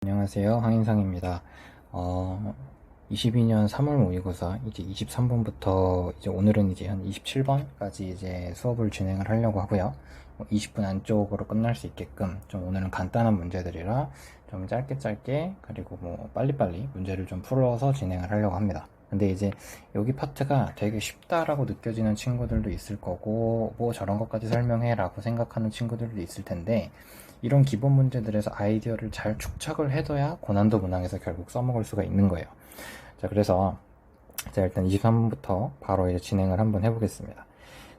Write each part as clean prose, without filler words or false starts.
안녕하세요. 황인상입니다. 22년 3월 모의고사 이제 23번부터 이제 오늘은 이제 한 27번까지 이제 수업을 진행을 하려고 하고요. 20분 안쪽으로 끝날 수 있게끔 좀 오늘은 간단한 문제들이라 좀 짧게 그리고 뭐 빨리빨리 문제를 좀 풀어서 진행을 하려고 합니다. 근데 이제 여기 파트가 되게 쉽다라고 느껴지는 친구들도 있을 거고 뭐 저런 것까지 설명해 라고 생각하는 친구들도 있을 텐데 이런 기본 문제들에서 아이디어를 잘 축적을 해둬야 고난도 문항에서 결국 써먹을 수가 있는 거예요. 자, 그래서 자, 일단 23번부터 바로 이제 진행을 한번 해보겠습니다.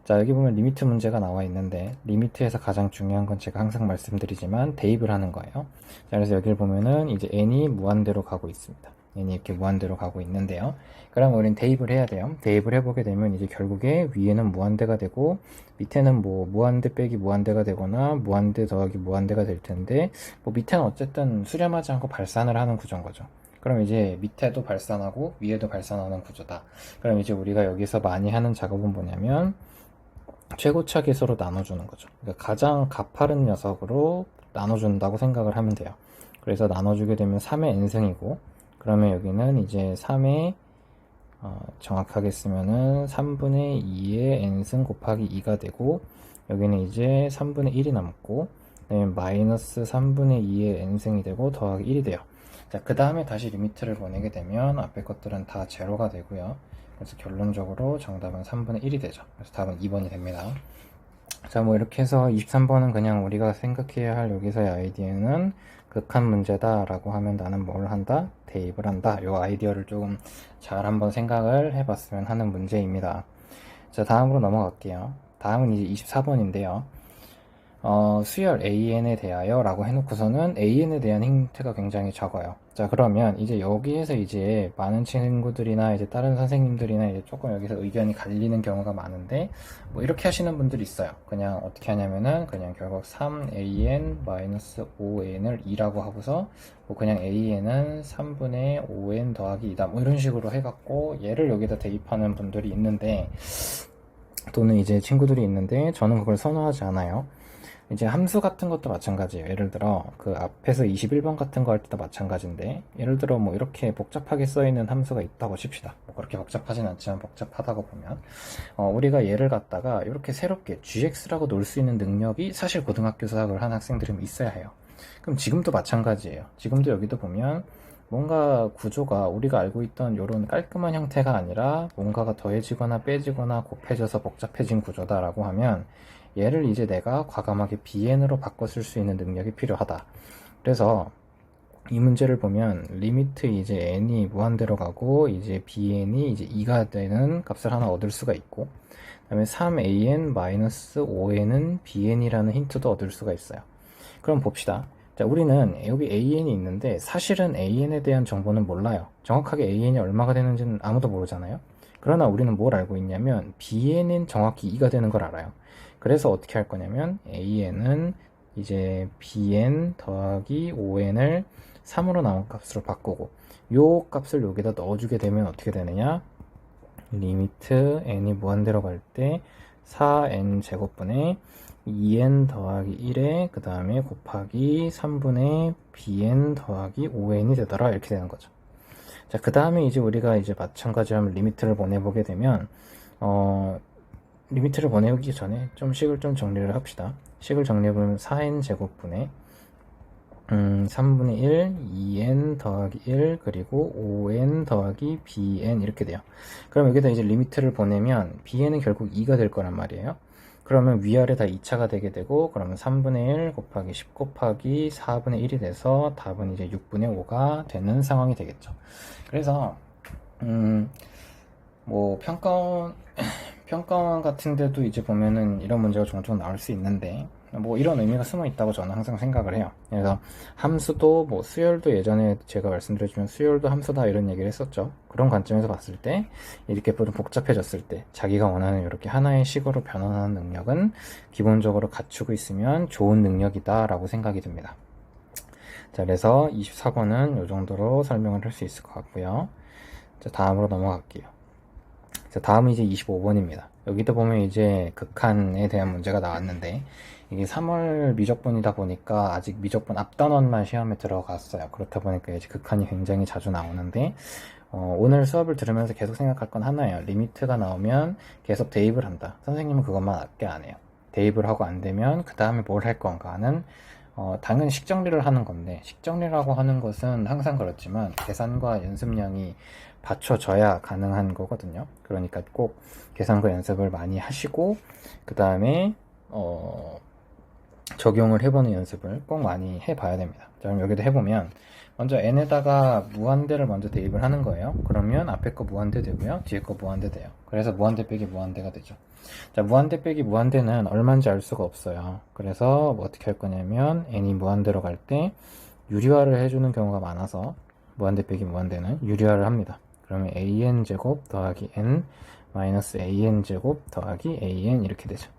자, 여기 보면 리미트 문제가 나와 있는데 리미트에서 가장 중요한 건 제가 항상 말씀드리지만 대입을 하는 거예요. 자, 그래서 여기를 보면은 이제 n이 무한대로 가고 있습니다. n이 이렇게 무한대로 가고 있는데요. 그럼 우리는 대입을 해야 돼요. 대입을 해보게 되면 이제 결국에 위에는 무한대가 되고 밑에는 뭐 무한대 빼기 무한대가 되거나 무한대 더하기 무한대가 될 텐데 뭐 밑에는 어쨌든 수렴하지 않고 발산을 하는 구조인 거죠. 그럼 이제 밑에도 발산하고 위에도 발산하는 구조다. 그럼 이제 우리가 여기서 많이 하는 작업은 뭐냐면 최고차 계수로 나눠주는 거죠. 그러니까 가장 가파른 녀석으로 나눠준다고 생각을 하면 돼요. 그래서 나눠주게 되면 3의 n승이고 그러면 여기는 이제 3의 정확하게 쓰면은 3분의 2의 n승 곱하기 2가 되고 여기는 이제 3분의 1이 남고 그다음에 마이너스 3분의 2의 n승이 되고 더하기 1이 돼요. 자, 그 다음에 다시 리미트를 보내게 되면 앞에 것들은 다 제로가 되고요. 그래서 결론적으로 정답은 3분의 1이 되죠. 그래서 답은 2번이 됩니다. 자, 뭐 이렇게 해서 23번은 그냥 우리가 생각해야 할 여기서의 아이디어는 극한 문제다 라고 하면 나는 뭘 한다? 대입을 한다. 요 아이디어를 조금 잘 한번 생각을 해봤으면 하는 문제입니다. 자, 다음으로 넘어갈게요. 다음은 이제 24번인데요. 수열 AN에 대하여 라고 해놓고서는 AN에 대한 힌트가 굉장히 적어요. 자, 그러면 이제 여기에서 이제 많은 친구들이나 이제 다른 선생님들이나 이제 조금 여기서 의견이 갈리는 경우가 많은데 뭐 이렇게 하시는 분들이 있어요. 그냥 어떻게 하냐면은 그냥 결국 3AN-5N을 2라고 하고서 뭐 그냥 AN은 3분의 5N 더하기 2다 뭐 이런 식으로 해갖고 얘를 여기다 대입하는 분들이 있는데 또는 이제 친구들이 있는데 저는 그걸 선호하지 않아요. 이제 함수 같은 것도 마찬가지예요. 예를 들어 그 앞에서 21번 같은 거 할 때도 마찬가지인데 예를 들어 뭐 이렇게 복잡하게 써있는 함수가 있다고 칩시다. 뭐 그렇게 복잡하진 않지만 복잡하다고 보면 우리가 얘를 갖다가 이렇게 새롭게 gx라고 놓을 수 있는 능력이 사실 고등학교 수학을 한 학생들은 있어야 해요. 그럼 지금도 마찬가지예요. 지금도 여기도 보면 뭔가 구조가 우리가 알고 있던 이런 깔끔한 형태가 아니라 뭔가가 더해지거나 빼지거나 곱해져서 복잡해진 구조다라고 하면 얘를 이제 내가 과감하게 bn으로 바꿔 쓸 수 있는 능력이 필요하다. 그래서 이 문제를 보면 리미트 이제 n이 무한대로 가고 이제 bn이 이제 2가 되는 값을 하나 얻을 수가 있고 그 다음에 3an-5n은 bn이라는 힌트도 얻을 수가 있어요. 그럼 봅시다. 자, 우리는 여기 an이 있는데 사실은 an에 대한 정보는 몰라요. 정확하게 an이 얼마가 되는지는 아무도 모르잖아요. 그러나 우리는 뭘 알고 있냐면 bn은 정확히 2가 되는 걸 알아요. 그래서 어떻게 할 거냐면 an은 이제 bn 더하기 5n을 3으로 나온 값으로 바꾸고 요 값을 여기다 넣어주게 되면 어떻게 되느냐, 리미트 n이 무한대로 갈 때 4n 제곱분의 2n 더하기 1에 그 다음에 곱하기 3분의 bn 더하기 5n이 되더라 이렇게 되는 거죠. 자, 그 다음에 이제 우리가 이제 마찬가지로 리미트를 보내보게 되면 리미트를 보내기 전에 좀 식을 좀 정리를 합시다. 식을 정리해보면 4n 제곱분의 3분의 1, 2n 더하기 1, 그리고 5n 더하기 bn 이렇게 돼요. 그럼 여기다 이제 리미트를 보내면 bn은 결국 2가 될 거란 말이에요. 그러면 위아래 다 2차가 되게 되고 그러면 3분의 1 곱하기 10 곱하기 4분의 1이 돼서 답은 이제 6분의 5가 되는 상황이 되겠죠. 그래서 뭐 평가원 같은 데도 이제 보면은 이런 문제가 종종 나올 수 있는데 뭐 이런 의미가 숨어 있다고 저는 항상 생각을 해요. 그래서 함수도 뭐 수열도 예전에 제가 말씀드렸지만 수열도 함수다 이런 얘기를 했었죠. 그런 관점에서 봤을 때 이렇게 좀 복잡해졌을 때 자기가 원하는 이렇게 하나의 식으로 변환하는 능력은 기본적으로 갖추고 있으면 좋은 능력이다 라고 생각이 듭니다. 자, 그래서 24번은 이 정도로 설명을 할 수 있을 것 같고요. 자, 다음으로 넘어갈게요. 자, 다음은 이제 25번입니다. 여기도 보면 이제 극한에 대한 문제가 나왔는데, 이게 3월 미적분이다 보니까 아직 미적분 앞단원만 시험에 들어갔어요. 그렇다 보니까 이제 극한이 굉장히 자주 나오는데, 오늘 수업을 들으면서 계속 생각할 건 하나예요. 리미트가 나오면 계속 대입을 한다. 선생님은 그것만밖에 안 해요. 대입을 하고 안 되면 그 다음에 뭘 할 건가는 당연히 식정리를 하는 건데, 식정리라고 하는 것은 항상 그렇지만 계산과 연습량이 받쳐져야 가능한 거거든요. 그러니까 꼭 계산과 연습을 많이 하시고 그 다음에 적용을 해보는 연습을 꼭 많이 해봐야 됩니다. 자, 그럼 여기도 해보면 먼저 n에다가 무한대를 먼저 대입을 하는 거예요. 그러면 앞에 거 무한대 되고요, 뒤에 거 무한대 돼요. 그래서 무한대 빼기 무한대가 되죠. 자, 무한대 빼기 무한대는 얼마인지 알 수가 없어요. 그래서 뭐 어떻게 할 거냐면 n이 무한대로 갈 때 유리화를 해주는 경우가 많아서 무한대 빼기 무한대는 유리화를 합니다. 그러면 an 제곱 더하기 n 마이너스 an 제곱 더하기 an 이렇게 되죠.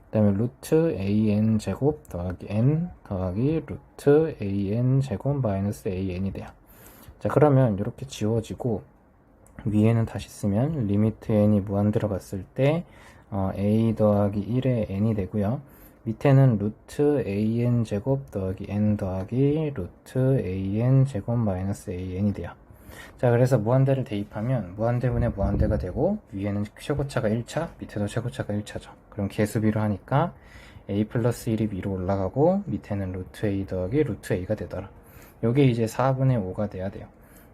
그 다음에 루트 an 제곱 더하기 n 더하기 루트 an 제곱 마이너스 an이 돼요. 자, 그러면 이렇게 지워지고 위에는 다시 쓰면 리미트 n이 무한대로 갔을 때 a 더하기 1의 n이 되고요. 밑에는 루트 an 제곱 더하기 n 더하기 루트 an 제곱 마이너스 an이 돼요. 자, 그래서 무한대를 대입하면 무한대분의 무한대가 되고 위에는 최고차가 1차, 밑에도 최고차가 1차죠. 그럼 개수비로 하니까 a 플러스 1이 위로 올라가고 밑에는 루트 a 더하기 루트 a가 되더라. 요게 이제 4분의 5가 돼야 돼요.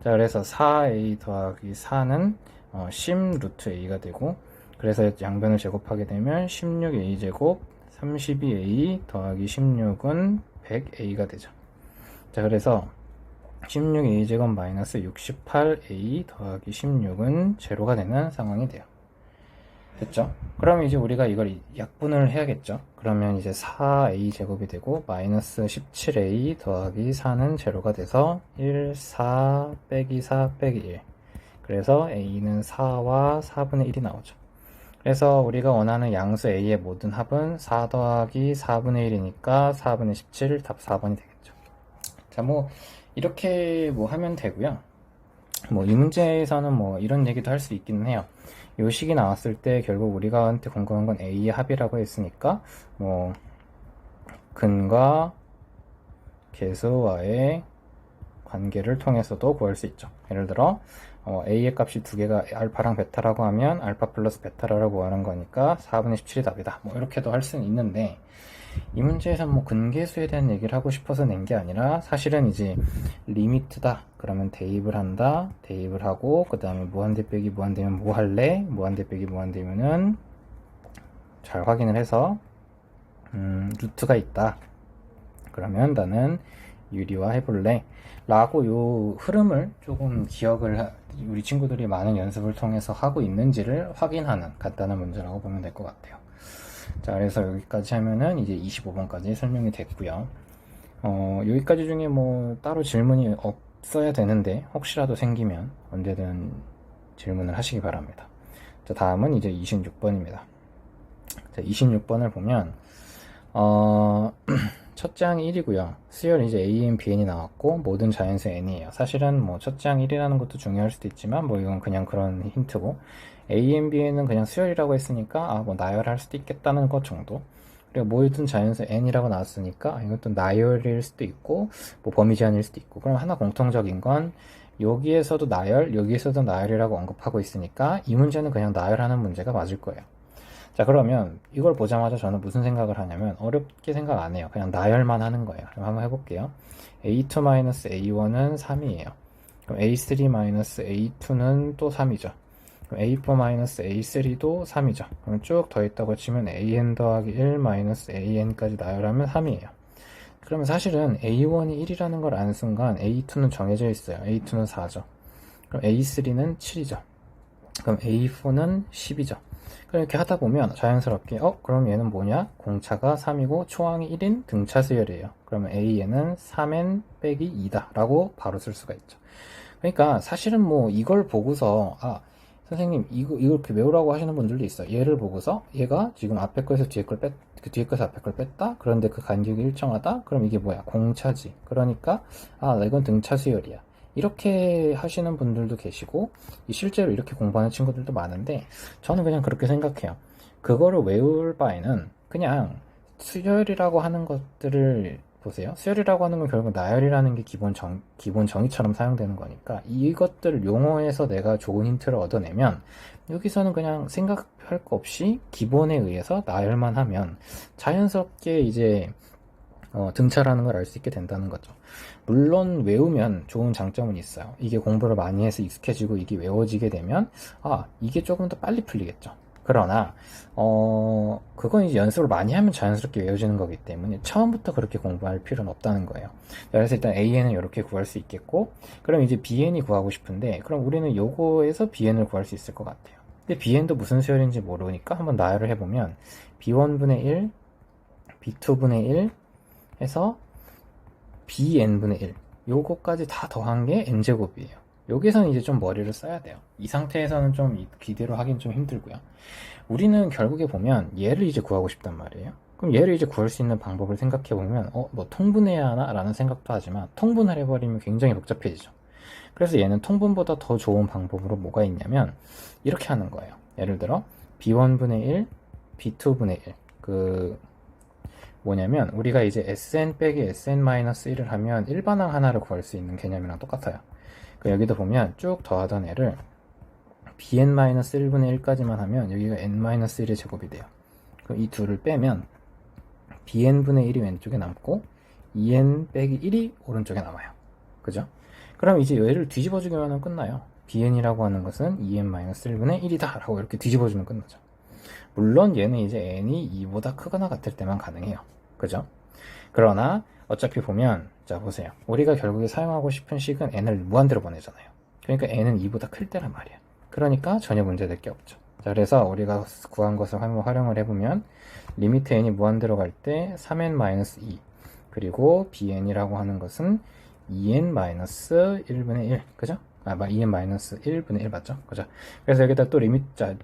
자, 그래서 4a 더하기 4는 10 루트 a가 되고, 그래서 양변을 제곱하게 되면 16a 제곱 32a 더하기 16은 100a가 되죠. 자, 그래서 16a 제곱 마이너스 68a 더하기 16은 제로가 되는 상황이 돼요. 됐죠? 그럼 이제 우리가 이걸 약분을 해야겠죠? 그러면 이제 4a 제곱이 되고 마이너스 17a 더하기 4는 제로가 돼서 1, 4 빼기 4 빼기 1. 그래서 a는 4와 4분의 1이 나오죠. 그래서 우리가 원하는 양수 a의 모든 합은 4 더하기 4분의 1이니까 4분의 17, 답 4번이 되겠죠. 자, 뭐 이렇게 뭐 하면 되고요. 뭐 이 문제에서는 뭐 이런 얘기도 할 수 있기는 해요. 요 식이 나왔을 때 결국 우리가 한테 궁금한 건 a의 합이라고 했으니까 뭐 근과 계수와의 관계를 통해서도 구할 수 있죠. 예를 들어 a의 값이 두 개가 알파랑 베타라고 하면 알파 플러스 베타라고 구하는 거니까 4분의 17이 답이다. 뭐 이렇게도 할 수는 있는데, 이 문제에서 뭐 근계수에 대한 얘기를 하고 싶어서 낸 게 아니라 사실은 이제 리미트다 그러면 대입을 한다, 대입을 하고 그 다음에 무한대 빼기 무한대면 뭐 할래, 무한대 빼기 무한대면은 잘 확인을 해서 루트가 있다 그러면 나는 유리화 해볼래 라고 요 흐름을 조금 기억을 우리 친구들이 많은 연습을 통해서 하고 있는지를 확인하는 간단한 문제라고 보면 될 것 같아요. 자, 그래서 여기까지 하면은 이제 25번까지 설명이 됐고요. 여기까지 중에 뭐 따로 질문이 없어야 되는데 혹시라도 생기면 언제든 질문을 하시기 바랍니다. 자, 다음은 이제 26번입니다. 자, 26번을 보면 첫째 항이 1이고요. 수열 이제 a, n, b, n이 나왔고 모든 자연수 n이에요. 사실은 뭐 첫째 항 1이라는 것도 중요할 수도 있지만 뭐 이건 그냥 그런 힌트고, a, n, b, n은 그냥 수열이라고 했으니까 뭐 나열할 수도 있겠다는 것 정도. 그리고 모든 자연수 n이라고 나왔으니까 이것도 나열일 수도 있고 뭐 범위 제한일 수도 있고. 그럼 하나 공통적인 건 여기에서도 나열, 여기에서도 나열이라고 언급하고 있으니까 이 문제는 그냥 나열하는 문제가 맞을 거예요. 자, 그러면 이걸 보자마자 저는 무슨 생각을 하냐면 어렵게 생각 안 해요. 그냥 나열만 하는 거예요. 그럼 한번 해볼게요. a2-a1은 3이에요. 그럼 a3-a2는 또 3이죠. 그럼 a4-a3도 3이죠. 그럼 쭉 더했다고 치면 an 더하기 1-an까지 나열하면 3이에요. 그러면 사실은 a1이 1이라는 걸 아는 순간 a2는 정해져 있어요. a2는 4죠. 그럼 a3는 7이죠. 그럼 a4는 10이죠. 이렇게 하다 보면 자연스럽게 그럼 얘는 뭐냐? 공차가 3이고 초항이 1인 등차 수열이에요. 그러면 a는 3n 빼기 2다 라고 바로 쓸 수가 있죠. 그러니까 사실은 뭐 이걸 보고서 선생님 이거 이렇게 외우라고 하시는 분들도 있어요. 얘를 보고서 얘가 지금 앞에 거에서 뒤에 걸 뒤에 거에서 앞에 걸 뺐다? 그런데 그 간격이 일정하다? 그럼 이게 뭐야? 공차지. 그러니까 이건 등차 수열이야. 이렇게 하시는 분들도 계시고 실제로 이렇게 공부하는 친구들도 많은데 저는 그냥 그렇게 생각해요. 그거를 외울 바에는 그냥 수열이라고 하는 것들을 보세요. 수열이라고 하는 건 결국 나열이라는 게 기본 정의처럼 사용되는 거니까 이것들 용어에서 내가 좋은 힌트를 얻어내면 여기서는 그냥 생각할 거 없이 기본에 의해서 나열만 하면 자연스럽게 이제 등차라는 걸 알 수 있게 된다는 거죠. 물론 외우면 좋은 장점은 있어요. 이게 공부를 많이 해서 익숙해지고 이게 외워지게 되면 이게 조금 더 빨리 풀리겠죠. 그러나 그건 이제 연습을 많이 하면 자연스럽게 외워지는 거기 때문에 처음부터 그렇게 공부할 필요는 없다는 거예요. 그래서 일단 AN은 이렇게 구할 수 있겠고, 그럼 이제 BN이 구하고 싶은데 그럼 우리는 요거에서 BN을 구할 수 있을 것 같아요. 근데 BN도 무슨 수열인지 모르니까 한번 나열을 해보면 B1분의 1, B2분의 1 해서 bn분의 1 요거까지 다 더한 게 n제곱이에요. 여기서는 이제 좀 머리를 써야 돼요. 이 상태에서는 좀 기대로 하긴 좀 힘들고요. 우리는 결국에 보면 얘를 이제 구하고 싶단 말이에요. 그럼 얘를 이제 구할 수 있는 방법을 생각해 보면 뭐 통분해야 하나? 라는 생각도 하지만 통분을 해버리면 굉장히 복잡해지죠. 그래서 얘는 통분보다 더 좋은 방법으로 뭐가 있냐면 이렇게 하는 거예요. 예를 들어 b1분의 1, b2분의 1 뭐냐면 우리가 이제 sn 빼기 sn-1을 하면 일반항 하나를 구할 수 있는 개념이랑 똑같아요. 여기도 보면 쭉 더하던 애를 bn-1분의 1까지만 하면 여기가 n-1의 제곱이 돼요. 그럼 이 둘을 빼면 bn분의 1이 왼쪽에 남고 2n 빼기 1이 오른쪽에 남아요. 그죠? 그럼 이제 얘를 뒤집어주기만 하면 끝나요. bn이라고 하는 것은 2n-1분의 1이다 라고 이렇게 뒤집어주면 끝나죠. 물론 얘는 이제 n이 2보다 크거나 같을 때만 가능해요. 그죠? 그러나 어차피 보면 자 보세요. 우리가 결국에 사용하고 싶은 식은 n을 무한대로 보내잖아요. 그러니까 n은 2보다 클 때란 말이야. 그러니까 전혀 문제될 게 없죠. 자, 그래서 우리가 구한 것을 한번 활용을 해보면 리미트 n이 무한대로 갈 때 3n-2 그리고 bn이라고 하는 것은 2n-1분의 1 그죠? 2n-1분의 1 맞죠? 그죠? 그래서 여기다 또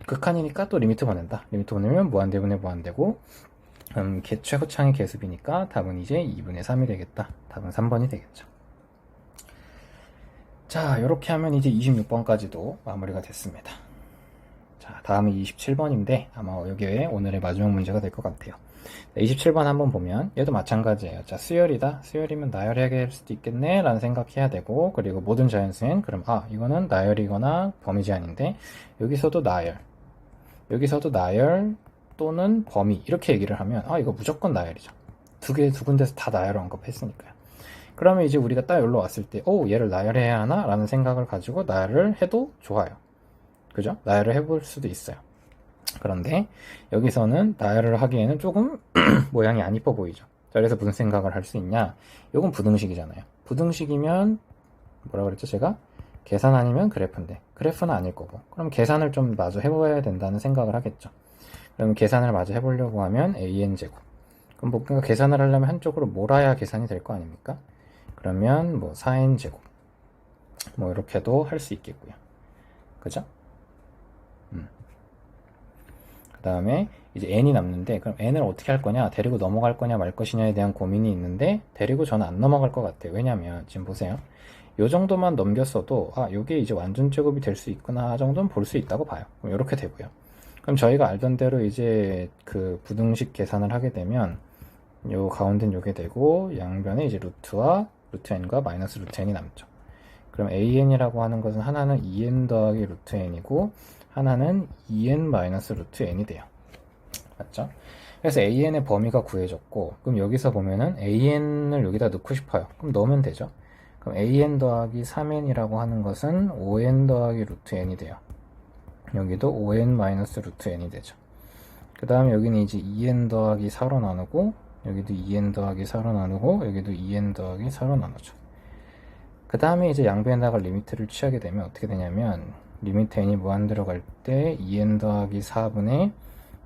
극한이니까 또 리미트 보낸다. 리미트 보내면 무한대분의 무한대고 최고창의 계습이니까 답은 이제 2분의 3이 되겠다. 답은 3번이 되겠죠. 자, 이렇게 하면 이제 26번까지도 마무리가 됐습니다. 자, 다음은 27번인데 아마 여기에 오늘의 마지막 문제가 될 것 같아요. 27번 한번 보면 얘도 마찬가지예요. 자, 수열이다. 수열이면 나열하게 할 수도 있겠네 라는 생각해야 되고, 그리고 모든 자연수엔 그럼 이거는 나열이거나 범위 제한인데 여기서도 나열 또는 범위 이렇게 얘기를 하면 이거 무조건 나열이죠. 두 군데서 다 나열을 언급했으니까요. 그러면 이제 우리가 딱 여기로 왔을 때 얘를 나열해야 하나? 라는 생각을 가지고 나열을 해도 좋아요. 그죠? 나열을 해볼 수도 있어요. 그런데 여기서는 나열을 하기에는 조금 모양이 안 이뻐 보이죠. 자, 그래서 무슨 생각을 할 수 있냐? 이건 부등식이잖아요. 부등식이면 뭐라 그랬죠? 제가 계산 아니면 그래프인데 그래프는 아닐 거고, 그럼 계산을 좀 마저 해봐야 된다는 생각을 하겠죠. 그럼 계산을 마저 해보려고 하면 an제곱, 그럼 뭔가 계산을 하려면 한쪽으로 몰아야 계산이 될 거 아닙니까? 그러면 4n제곱 이렇게도 할 수 있겠고요. 그죠? 그 다음에 이제 n이 남는데 그럼 n을 어떻게 할 거냐, 데리고 넘어갈 거냐 말 것이냐에 대한 고민이 있는데 데리고 저는 안 넘어갈 것 같아요. 왜냐면 지금 보세요. 요 정도만 넘겼어도 요게 이제 완전 제곱이 될 수 있구나 정도는 볼 수 있다고 봐요. 그럼 이렇게 되고요. 그럼 저희가 알던 대로 이제 그 부등식 계산을 하게 되면 요 가운데는 요게 되고 양변에 이제 루트와 루트 n과 마이너스 루트 n이 남죠. 그럼 an이라고 하는 것은 하나는 2n 더하기 루트 n이고 하나는 2n 마이너스 루트 n이 돼요. 맞죠? 그래서 an의 범위가 구해졌고, 그럼 여기서 보면은 an을 여기다 넣고 싶어요. 그럼 넣으면 되죠. 그럼 an 더하기 3n이라고 하는 것은 5n 더하기 루트 n이 돼요. 여기도 5n 마이너스 루트 n이 되죠. 그 다음에 여기는 이제 2n 더하기 4로 나누고 여기도 2n 더하기 4로 나누고 여기도 2n 더하기 4로 나누죠. 그 다음에 이제 양변에다가 리미트를 취하게 되면 어떻게 되냐면 리미트 n이 무한대로 갈 때 2n 더하기 4분의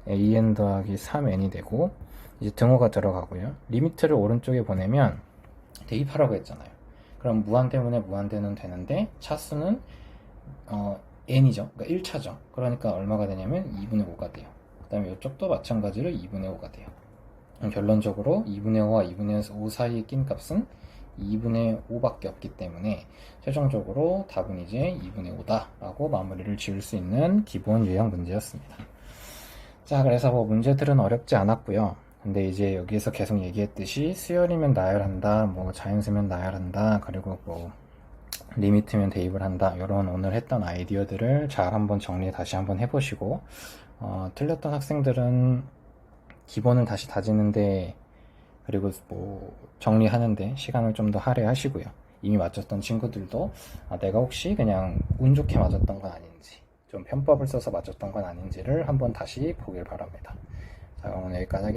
an 더하기 3n이 되고 이제 등호가 들어가고요. 리미트를 오른쪽에 보내면 대입하라고 했잖아요. 그럼 무한대분의 무한대는 되는데 차수는 n이죠. 그러니까 1차죠. 그러니까 얼마가 되냐면 2분의 5가 돼요. 그 다음에 이쪽도 마찬가지로 2분의 5가 돼요. 결론적으로 2분의 5와 2분의 5 사이에 낀 값은 2분의 5밖에 없기 때문에 최종적으로 답은 이제 2분의 5다 라고 마무리를 지을 수 있는 기본 유형 문제였습니다. 자, 그래서 뭐 문제들은 어렵지 않았고요. 근데 이제 여기에서 계속 얘기했듯이 수열이면 나열한다, 뭐 자연수면 나열한다, 그리고 뭐 리미트면 대입을 한다, 이런 오늘 했던 아이디어들을 잘 한번 정리 다시 한번 해보시고, 틀렸던 학생들은 기본을 다시 다지는데, 그리고 뭐 정리하는데 시간을 좀 더 할애하시고요. 이미 맞췄던 친구들도 내가 혹시 그냥 운 좋게 맞았던 건 아닌지, 좀 편법을 써서 맞췄던 건 아닌지를 한번 다시 보길 바랍니다. 자, 오늘 여기까지 하겠습니다.